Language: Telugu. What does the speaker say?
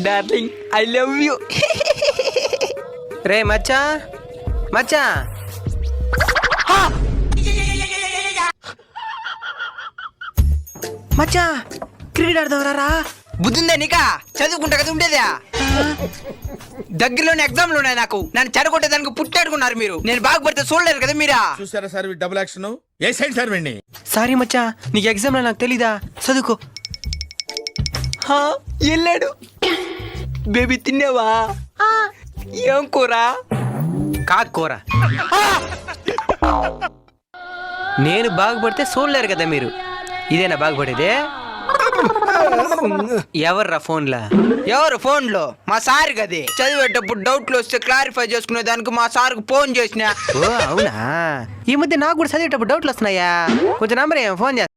Darling I love you. రే మచ్చా మచ్చా, మచ్చా క్రికెట్ ఆడదావరా? బుద్ధుందా నీకా? చదువుకుంటా కదా ఉండేదా? దగ్గరలోనే ఎగ్జామ్లు ఉన్నాయి నాకు. నన్ను చెడగొట్టే దానికి పుట్టాడుకున్నారు మీరు. నేను బాగుపడితే చూడలేరు కదా మీరా? చూసారా సార్ డబుల్ యాక్షన్. ఏ సైడ్ సార్ వెండి? సారీ మచ్చా, నీకు ఎగ్జామ్ నాకు తెలీదా? చదువుకో. వెళ్ళాడు. బేబీ తిన్నావా? ఏం కూర? కాకూర. నేను బాగుపడితే చూడలేరు కదా మీరు. ఇదేనా బాగుపడేదే? ఎవర్రా ఫోన్లా? ఎవరు ఫోన్లో? మా సార్ గది. చదివేటప్పుడు డౌట్లు వస్తే క్లారిఫై చేసుకునే దానికి మా సార్కు ఫోన్ చేసిన. ఓ అవునా? ఈ మధ్య నాకు కూడా చదివేటప్పుడు డౌట్లు వస్తున్నాయా? కొంచెం నంబర్ ఫోన్ చేస్తా.